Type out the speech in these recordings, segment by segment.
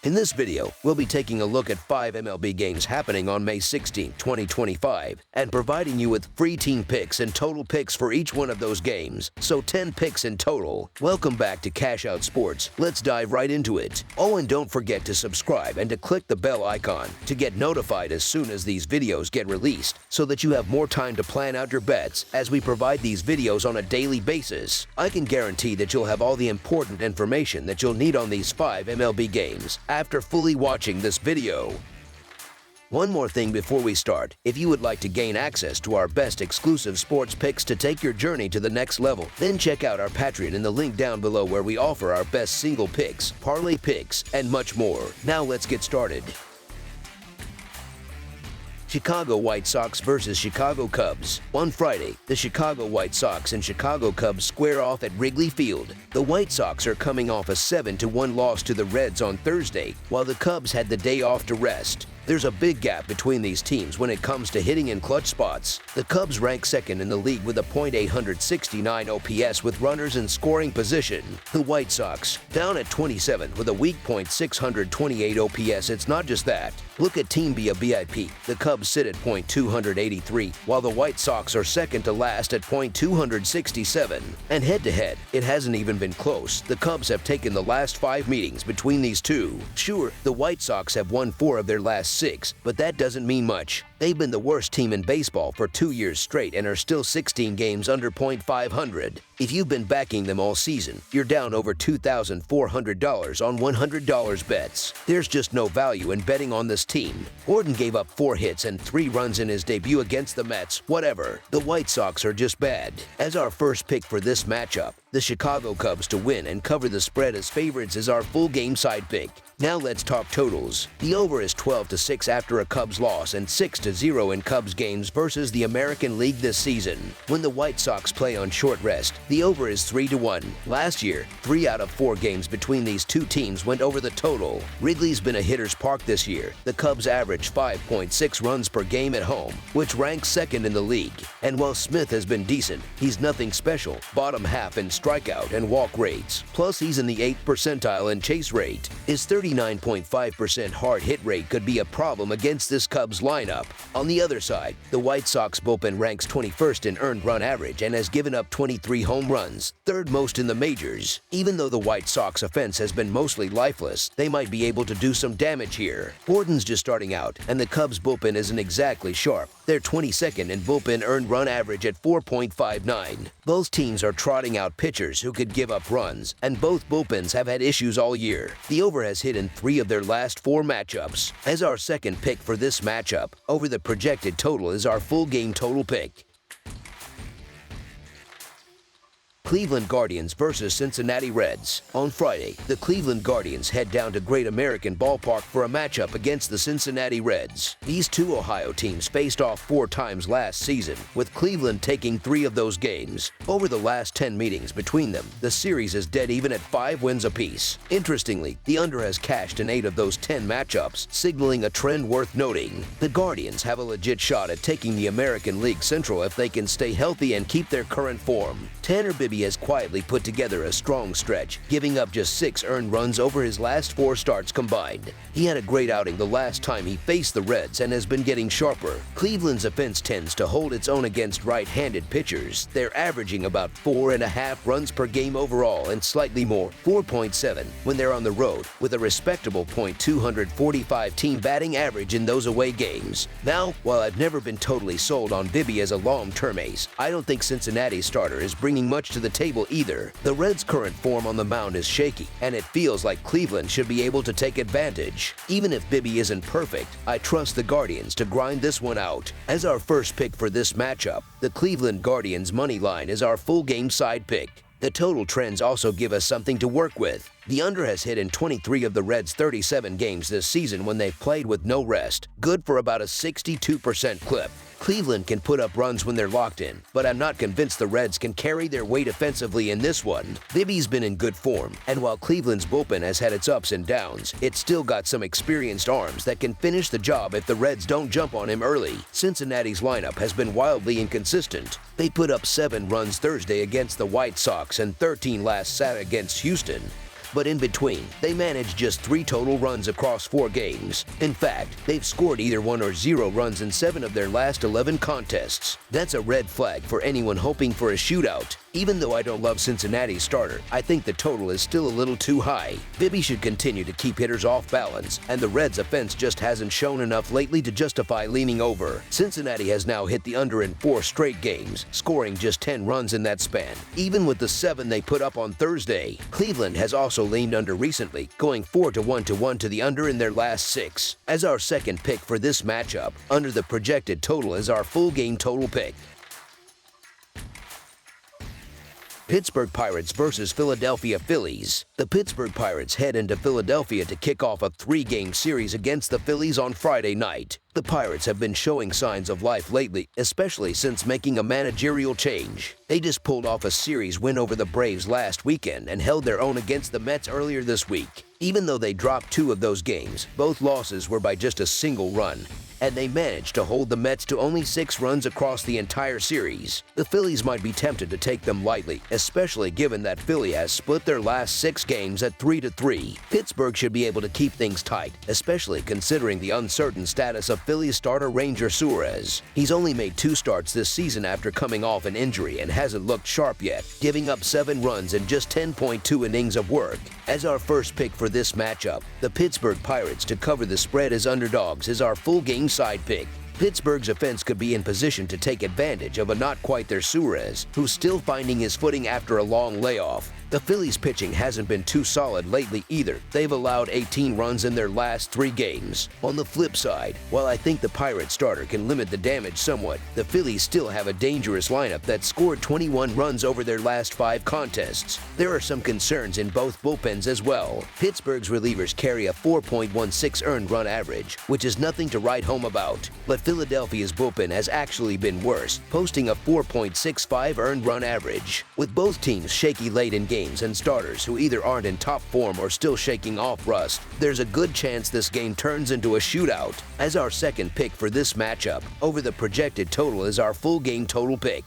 In this video, we'll be taking a look at 5 MLB games happening on May 16, 2025, and providing you with free team picks and total picks for each one of those games, so 10 picks in total. Welcome back to Cash Out Sports. Let's dive right into it. Oh, and don't forget to subscribe and to click the bell icon to get notified as soon as these videos get released, so that you have more time to plan out your bets as we provide these videos on a daily basis. I can guarantee that you'll have all the important information that you'll need on these 5 MLB games after fully watching this video. One more thing before we start. If you would like to gain access to our best exclusive sports picks to take your journey to the next level, then check out our Patreon in the link down below, where we offer our best single picks, parlay picks, and much more. Now let's get started. Chicago White Sox versus Chicago Cubs. On Friday, the Chicago White Sox and Chicago Cubs square off at Wrigley Field. The White Sox are coming off a 7-1 loss to the Reds on Thursday, while the Cubs had the day off to rest. There's a big gap between these teams when it comes to hitting in clutch spots. The Cubs rank second in the league with a .869 OPS with runners in scoring position. The White Sox, down at 27th with a weak .628 OPS. It's not just that. Look at Team via BIP. The Cubs sit at .283, while the White Sox are second to last at .267. And head-to-head, it hasn't even been close. The Cubs have taken the last 5 meetings between these two. Sure, the White Sox have won 4 of their last 6, but that doesn't mean much. They've been the worst team in baseball for 2 years straight and are still 16 games under .500. If you've been backing them all season, you're down over $2,400 on $100 bets. There's just no value in betting on this team. Gordon gave up 4 hits and 3 runs in his debut against the Mets. Whatever. The White Sox are just bad. As our first pick for this matchup, the Chicago Cubs to win and cover the spread as favorites is our full game side pick. Now let's talk totals. The over is 12-6 after a Cubs loss and 6-0 in Cubs games versus the American League this season. When the White Sox play on short rest, the over is 3-1. Last year, 3 out of 4 games between these two teams went over the total. Wrigley's been a hitter's park this year. The Cubs average 5.6 runs per game at home, which ranks second in the league. And while Smith has been decent, he's nothing special. Bottom half in strikeout and walk rates. Plus, he's in the 8th percentile in chase rate. His 39.5% hard hit rate could be a problem against this Cubs lineup. On the other side, the White Sox bullpen ranks 21st in earned run average and has given up 23 home runs, 3rd most in the majors. Even though the White Sox offense has been mostly lifeless, they might be able to do some damage here. Gordon's just starting out, and the Cubs bullpen isn't exactly sharp. They're 22nd in bullpen earned run average at 4.59. Both teams are trotting out pitchers who could give up runs, and both bullpens have had issues all year. The over has hit in 3 of their last 4 matchups. As our second pick for this matchup, over the projected total is our full game total pick. Cleveland Guardians versus Cincinnati Reds. On Friday, the Cleveland Guardians head down to Great American Ballpark for a matchup against the Cincinnati Reds. These two Ohio teams faced off 4 times last season, with Cleveland taking 3 of those games. Over the last 10 meetings between them, the series is dead even at 5 wins apiece. Interestingly, the under has cashed in 8 of those 10 matchups, signaling a trend worth noting. The Guardians have a legit shot at taking the American League Central if they can stay healthy and keep their current form. Tanner Bibby has quietly put together a strong stretch, giving up just 6 earned runs over his last 4 starts combined. He had a great outing the last time he faced the Reds and has been getting sharper. Cleveland's offense tends to hold its own against right-handed pitchers. They're averaging about 4.5 runs per game overall and slightly more, 4.7, when they're on the road, with a respectable .245 team batting average in those away games. Now, while I've never been totally sold on Bibby as a long-term ace, I don't think Cincinnati's starter is bringing much to the table either. The Reds' current form on the mound is shaky, and it feels like Cleveland should be able to take advantage. Even if Bibby isn't perfect, I trust the Guardians to grind this one out. As our first pick for this matchup, the Cleveland Guardians money line is our full game side pick. The total trends also give us something to work with. The under has hit in 23 of the Reds' 37 games this season when they've played with no rest, good for about a 62% clip. Cleveland can put up runs when they're locked in, but I'm not convinced the Reds can carry their weight offensively in this one. Bibby's been in good form, and while Cleveland's bullpen has had its ups and downs, it's still got some experienced arms that can finish the job if the Reds don't jump on him early. Cincinnati's lineup has been wildly inconsistent. They put up 7 runs Thursday against the White Sox and 13 last Saturday against Houston. but in between, they managed just 3 total runs across 4 games. In fact, they've scored either 1 or 0 runs in 7 of their last 11 contests. That's a red flag for anyone hoping for a shootout. Even though I don't love Cincinnati's starter, I think the total is still a little too high. Bibby should continue to keep hitters off balance, and the Reds' offense just hasn't shown enough lately to justify leaning over. Cincinnati has now hit the under in 4 straight games, scoring just 10 runs in that span, even with the 7 they put up on Thursday. Cleveland has also leaned under recently, going 4-1 to the under in their last 6. As our second pick for this matchup, under the projected total is our full game total pick. Pittsburgh Pirates versus Philadelphia Phillies. The Pittsburgh Pirates head into Philadelphia to kick off a 3-game series against the Phillies on Friday night. The Pirates have been showing signs of life lately, especially since making a managerial change. They just pulled off a series win over the Braves last weekend and held their own against the Mets earlier this week. Even though they dropped 2 of those games, both losses were by just a single run, and they managed to hold the Mets to only 6 runs across the entire series. The Phillies might be tempted to take them lightly, especially given that Philly has split their last 6 games at 3-3. Pittsburgh should be able to keep things tight, especially considering the uncertain status of Phillies starter Ranger Suarez. He's only made 2 starts this season after coming off an injury and hasn't looked sharp yet, giving up 7 runs in just 10.2 innings of work. As our first pick for this matchup, the Pittsburgh Pirates to cover the spread as underdogs is our full game side pick. Pittsburgh's offense could be in position to take advantage of a not quite their Suarez, who's still finding his footing after a long layoff. The Phillies' pitching hasn't been too solid lately either. They've allowed 18 runs in their last 3 games. On the flip side, while I think the Pirates starter can limit the damage somewhat, the Phillies still have a dangerous lineup that scored 21 runs over their last 5 contests. There are some concerns in both bullpens as well. Pittsburgh's relievers carry a 4.16 earned run average, which is nothing to write home about. But Philadelphia's bullpen has actually been worse, posting a 4.65 earned run average. With both teams shaky late in games and starters who either aren't in top form or still shaking off rust, there's a good chance this game turns into a shootout. As our second pick for this matchup, over the projected total is our full game total pick.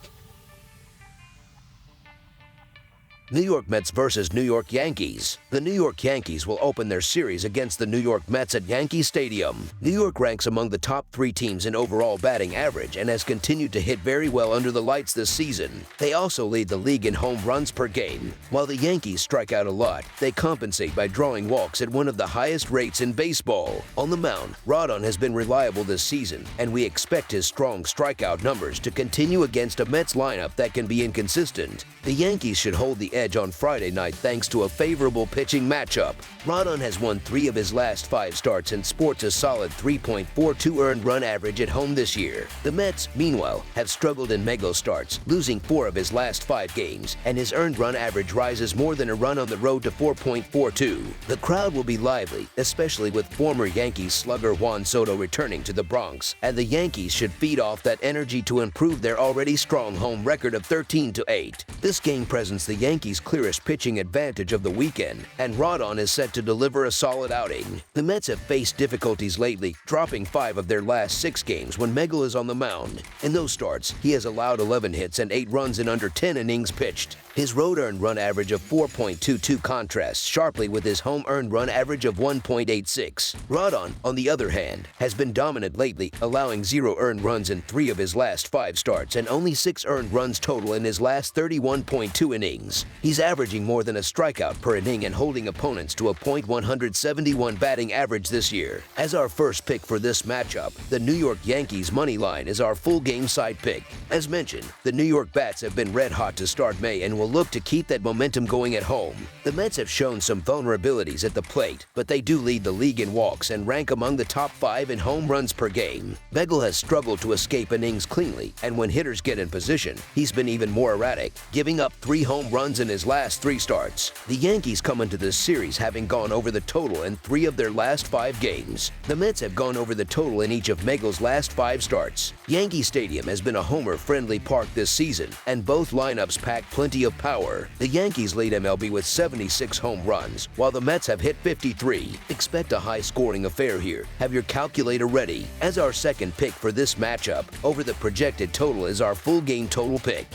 New York Mets versus New York Yankees. The New York Yankees will open their series against the New York Mets at Yankee Stadium. New York ranks among the top 3 teams in overall batting average and has continued to hit very well under the lights this season. They also lead the league in home runs per game. While the Yankees strike out a lot, they compensate by drawing walks at one of the highest rates in baseball. On the mound, Rodon has been reliable this season, and we expect his strong strikeout numbers to continue against a Mets lineup that can be inconsistent. The Yankees should hold the edge on Friday night thanks to a favorable pitching matchup. Rodon has won 3 of his last 5 starts and sports a solid 3.42 earned run average at home this year. The Mets, meanwhile, have struggled in mega starts, losing 4 of his last 5 games, and his earned run average rises more than a run on the road to 4.42. The crowd will be lively, especially with former Yankees slugger Juan Soto returning to the Bronx, and the Yankees should feed off that energy to improve their already strong home record of 13-8. This game presents the Yankees' clearest pitching advantage of the weekend, and Rodon is set to deliver a solid outing. The Mets have faced difficulties lately, dropping 5 of their last 6 games when Megal is on the mound. In those starts, he has allowed 11 hits and 8 runs in under 10 innings pitched. His road earned run average of 4.22 contrasts sharply with his home earned run average of 1.86. Rodon, on the other hand, has been dominant lately, allowing 0 earned runs in 3 of his last 5 starts and only 6 earned runs total in his last 31.2 innings. He's averaging more than a strikeout per inning and holding opponents to a .171 batting average this year. As our first pick for this matchup, the New York Yankees money line is our full game side pick. As mentioned, the New York Bats have been red hot to start May and will look to keep that momentum going at home. The Mets have shown some vulnerabilities at the plate, but they do lead the league in walks and rank among the top 5 in home runs per game. Megal has struggled to escape innings cleanly, and when hitters get in position, he's been even more erratic, giving up 3 home runs in his last 3 starts. The Yankees come into this series having gone over the total in 3 of their last 5 games. The Mets have gone over the total in each of Megal's last 5 starts. Yankee Stadium has been a homer-friendly park this season, and both lineups pack plenty of power. The Yankees lead MLB with 76 home runs, while the Mets have hit 53. Expect a high-scoring affair here. Have your calculator ready. As our second pick for this matchup, over the projected total is our full game total pick.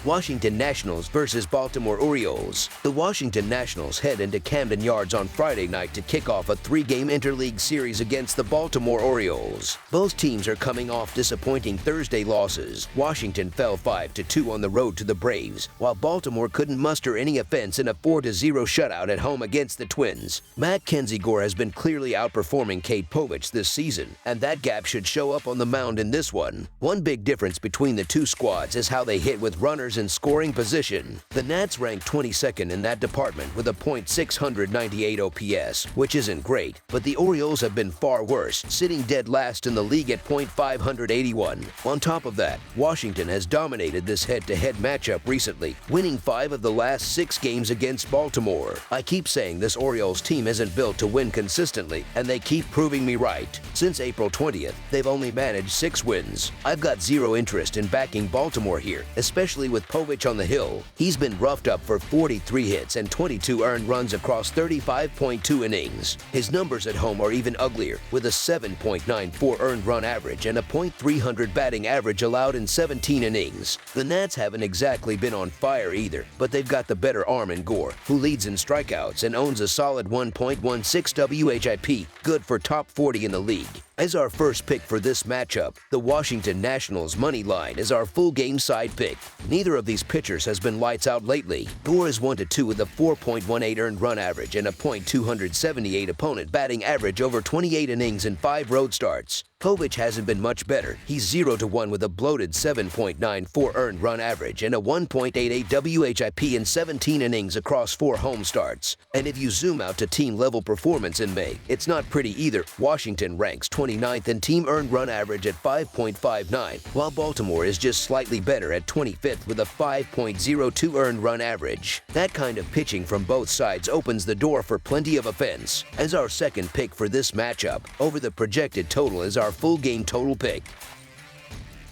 Washington Nationals versus Baltimore Orioles. The Washington Nationals head into Camden Yards on Friday night to kick off a 3-game interleague series against the Baltimore Orioles. Both teams are coming off disappointing Thursday losses. Washington fell 5-2 on the road to the Braves, while Baltimore couldn't muster any offense in a 4-0 shutout at home against the Twins. Matt Kensegore has been clearly outperforming Cade Povich this season, and that gap should show up on the mound in this one. One big difference between the two squads is how they hit with runners in scoring position. The Nats rank 22nd in that department with a .698 OPS, which isn't great, but the Orioles have been far worse, sitting dead last in the league at .581. On top of that, Washington has dominated this head-to-head matchup recently, winning 5 of the last 6 games against Baltimore. I keep saying this Orioles team isn't built to win consistently, and they keep proving me right. Since April 20th, they've only managed 6 wins. I've got zero interest in backing Baltimore here, especially with Povich on the hill. He's been roughed up for 43 hits and 22 earned runs across 35.2 innings. His numbers at home are even uglier, with a 7.94 earned run average and a .300 batting average allowed in 17 innings. The Nats haven't exactly been on fire either, but they've got the better arm in Gore, who leads in strikeouts and owns a solid 1.16 WHIP, good for top 40 in the league. As our first pick for this matchup, the Washington Nationals money line is our full game side pick. Neither of these pitchers has been lights out lately. Gore is 1-2 with a 4.18 earned run average and a .278 opponent batting average over 28 innings and 5 road starts. Povich hasn't been much better. He's 0-1 with a bloated 7.94 earned run average and a 1.88 WHIP in 17 innings across 4 home starts. And if you zoom out to team-level performance in May, it's not pretty either. Washington ranks 29th in team earned run average at 5.59, while Baltimore is just slightly better at 25th with a 5.02 earned run average. That kind of pitching from both sides opens the door for plenty of offense. As our second pick for this matchup, over the projected total is our full game total pick.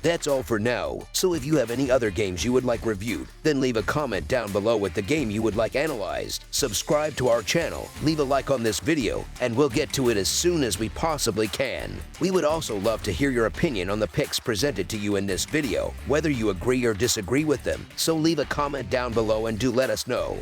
That's all for now, so if you have any other games you would like reviewed, then leave a comment down below with the game you would like analyzed. Subscribe to our channel, leave a like on this video, and we'll get to it as soon as we possibly can. We would also love to hear your opinion on the picks presented to you in this video, whether you agree or disagree with them, so leave a comment down below and do let us know.